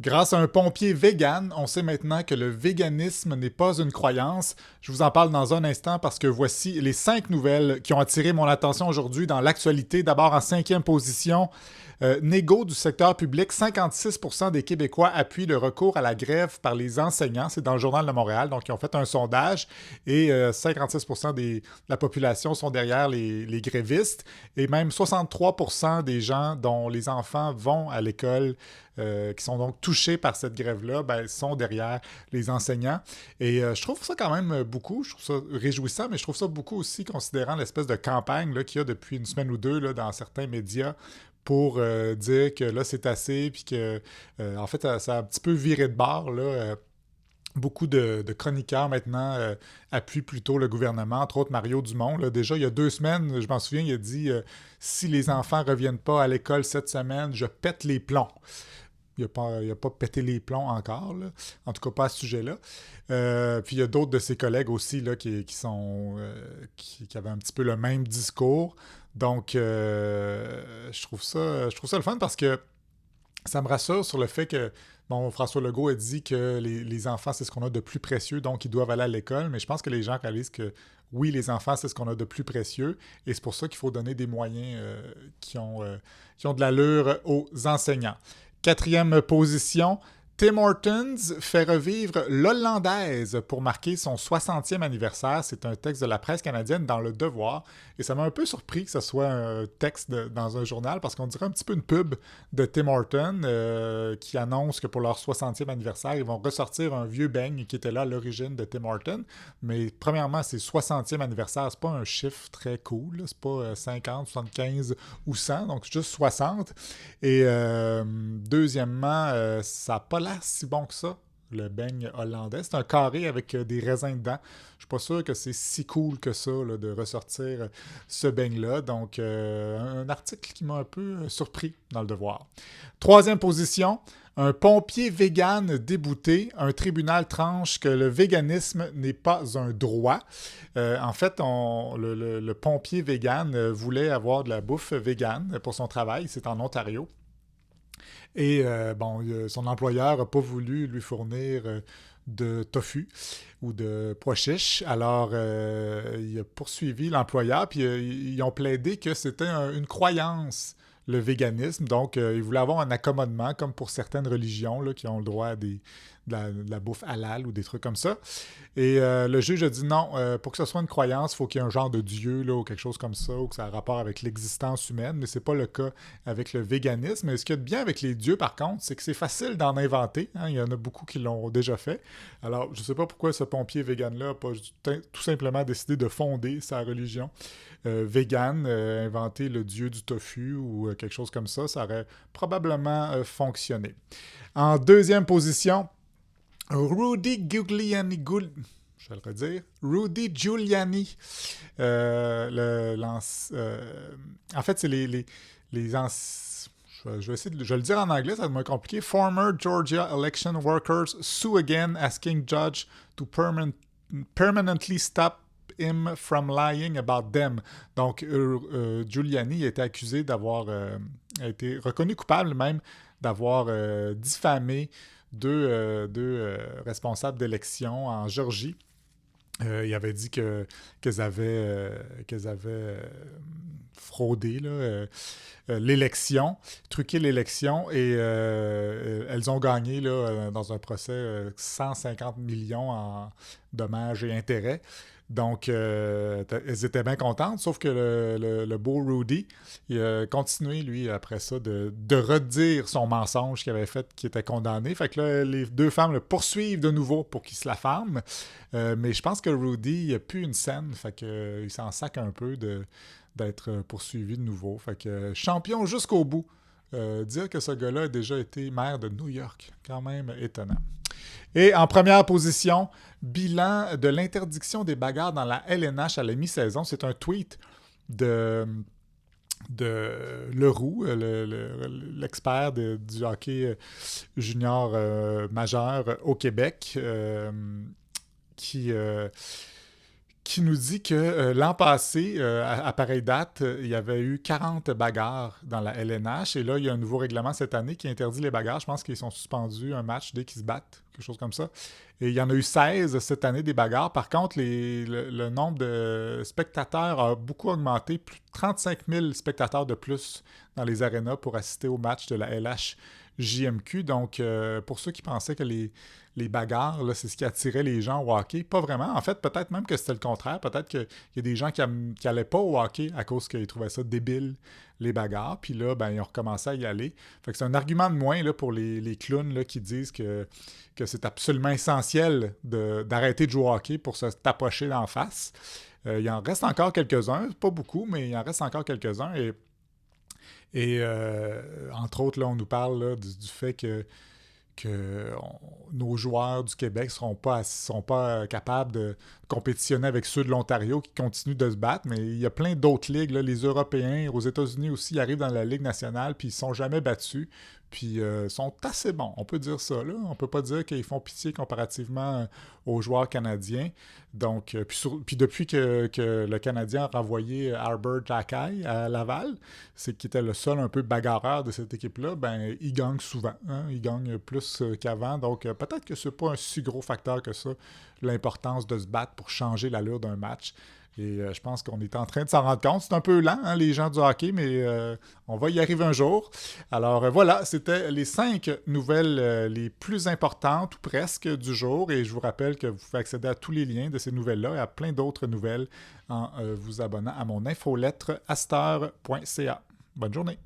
Grâce à un pompier vegan, on sait maintenant que le véganisme n'est pas une croyance. Je vous en parle dans un instant parce que voici les 5 nouvelles qui ont attiré mon attention aujourd'hui dans l'actualité. D'abord, en cinquième position, négo du secteur public, 56% des Québécois appuient le recours à la grève par les enseignants. C'est dans le Journal de Montréal, donc ils ont fait un sondage et 56% de la population sont derrière les grévistes et même 63% des gens dont les enfants vont à l'école qui sont donc touchés par cette grève-là, ben, sont derrière les enseignants. Et je trouve ça quand même beaucoup, je trouve ça réjouissant, mais je trouve ça beaucoup aussi considérant l'espèce de campagne là, qu'il y a depuis une semaine ou deux là, dans certains médias pour dire que là, c'est assez, puis que, en fait, ça a un petit peu viré de bord, là. Beaucoup de chroniqueurs maintenant appuient plutôt le gouvernement, entre autres Mario Dumont. Là, déjà, il y a 2 semaines, je m'en souviens, il a dit si les enfants ne reviennent pas à l'école cette semaine, je pète les plombs. Il a pas pété les plombs encore, là. En tout cas pas à ce sujet-là. Puis il y a d'autres de ses collègues aussi là, qui avaient un petit peu le même discours. Donc, je trouve ça le fun parce que ça me rassure sur le fait que, bon, François Legault a dit que les enfants, c'est ce qu'on a de plus précieux, donc ils doivent aller à l'école, mais je pense que les gens réalisent que oui, les enfants, c'est ce qu'on a de plus précieux, et c'est pour ça qu'il faut donner des moyens qui ont de l'allure aux enseignants. Quatrième position, Tim Hortons fait revivre l'Hollandaise pour marquer son 60e anniversaire. C'est un texte de la presse canadienne dans Le Devoir. Et ça m'a un peu surpris que ce soit un texte dans un journal parce qu'on dirait un petit peu une pub de Tim Hortons qui annonce que pour leur 60e anniversaire, ils vont ressortir un vieux beigne qui était là à l'origine de Tim Hortons. Mais premièrement, c'est 60e anniversaire. C'est pas un chiffre très cool. C'est pas 50, 75 ou 100. Donc juste 60. Et deuxièmement, ça n'a pas l'air si bon que ça, le beigne hollandais. C'est un carré avec des raisins dedans. Je suis pas sûr que c'est si cool que ça là, de ressortir ce beigne-là. Donc, un article qui m'a un peu surpris dans le devoir. Troisième position, un pompier vegan débouté. Un tribunal tranche que le véganisme n'est pas un droit. En fait, le pompier vegan voulait avoir de la bouffe vegan pour son travail. C'est en Ontario. Et son employeur n'a pas voulu lui fournir de tofu ou de pois chiches. Alors, il a poursuivi l'employeur, puis ils ont plaidé que c'était une croyance, le véganisme. Donc, ils voulaient avoir un accommodement, comme pour certaines religions là, qui ont le droit à de la bouffe halal ou des trucs comme ça. Et le juge a dit non, pour que ce soit une croyance, il faut qu'il y ait un genre de dieu là, ou quelque chose comme ça, ou que ça a rapport avec l'existence humaine, mais c'est pas le cas avec le véganisme. Et ce qu'il y a de bien avec les dieux, par contre, c'est que c'est facile d'en inventer. Hein. Il y en a beaucoup qui l'ont déjà fait. Alors, je sais pas pourquoi ce pompier vegan-là n'a pas tout simplement décidé de fonder sa religion vegan, inventer le dieu du tofu ou quelque chose comme ça aurait probablement fonctionné. En deuxième position, Rudy Giuliani, je vais le redire, Rudy Giuliani. En fait, c'est je vais essayer je vais le dire en anglais, ça va être moins compliqué. Former Georgia election workers sue again asking judge to permanently stop him from lying about them. Donc, Giuliani a été accusé a été reconnu coupable même d'avoir diffamé deux responsables d'élection en Géorgie. Il avait dit qu'elles avaient fraudé là, l'élection, truqué l'élection et elles ont gagné là, dans un procès 150 millions en dommages et intérêts. Donc, elles étaient bien contentes, sauf que le beau Rudy, il a continué, lui, après ça, de redire son mensonge qu'il avait fait, qui était condamné. Fait que là, les deux femmes le poursuivent de nouveau pour qu'il se la ferme. Mais je pense que Rudy, il n'a plus une scène, fait que, il s'en sac un peu d'être poursuivi de nouveau. Fait que champion jusqu'au bout. Dire que ce gars-là a déjà été maire de New York, quand même étonnant. Et en première position, bilan de l'interdiction des bagarres dans la LNH à la mi-saison. C'est un tweet de Leroux, l'expert du hockey junior majeur au Québec, qui qui nous dit que l'an passé, à pareille date, il y avait eu 40 bagarres dans la LNH. Et là, il y a un nouveau règlement cette année qui interdit les bagarres. Je pense qu'ils sont suspendus un match dès qu'ils se battent, quelque chose comme ça. Et il y en a eu 16 cette année des bagarres. Par contre, le nombre de spectateurs a beaucoup augmenté. Plus de 35 000 spectateurs de plus dans les arénas pour assister au match de la LHJMQ. Donc, pour ceux qui pensaient que les bagarres, là, c'est ce qui attirait les gens au hockey. Pas vraiment. En fait, peut-être même que c'était le contraire. Peut-être qu'il y a des gens qui n'allaient pas au hockey à cause qu'ils trouvaient ça débile, les bagarres. Puis là, ben, ils ont recommencé à y aller. Fait que c'est un argument de moins là, pour les clowns là, qui disent que c'est absolument essentiel d'arrêter de jouer au hockey pour se tapocher d'en face. Il en reste encore quelques-uns. Pas beaucoup, mais il en reste encore quelques-uns. Et entre autres, là, on nous parle là, du fait que nos joueurs du Québec ne seront pas capables de compétitionner avec ceux de l'Ontario qui continuent de se battre, mais il y a plein d'autres ligues. Là, les Européens, aux États-Unis aussi, ils arrivent dans la Ligue nationale, puis ils ne sont jamais battus, puis sont assez bons. On peut dire ça. Là. On ne peut pas dire qu'ils font pitié comparativement aux joueurs canadiens. Donc, puis depuis que le Canadien a renvoyé Arbor Jackay à Laval, c'est qui était le seul un peu bagarreur de cette équipe-là, ben il gagne souvent. Hein? Il gagne plus qu'avant. Donc, peut-être que c'est pas un si gros facteur que ça, l'importance de se battre pour changer l'allure d'un match. Et je pense qu'on est en train de s'en rendre compte. C'est un peu lent, hein, les gens du hockey, mais on va y arriver un jour. Alors voilà, c'était les 5 nouvelles les plus importantes, ou presque, du jour. Et je vous rappelle que vous pouvez accéder à tous les liens de ces nouvelles-là et à plein d'autres nouvelles en vous abonnant à mon infolettre aster.ca. Bonne journée!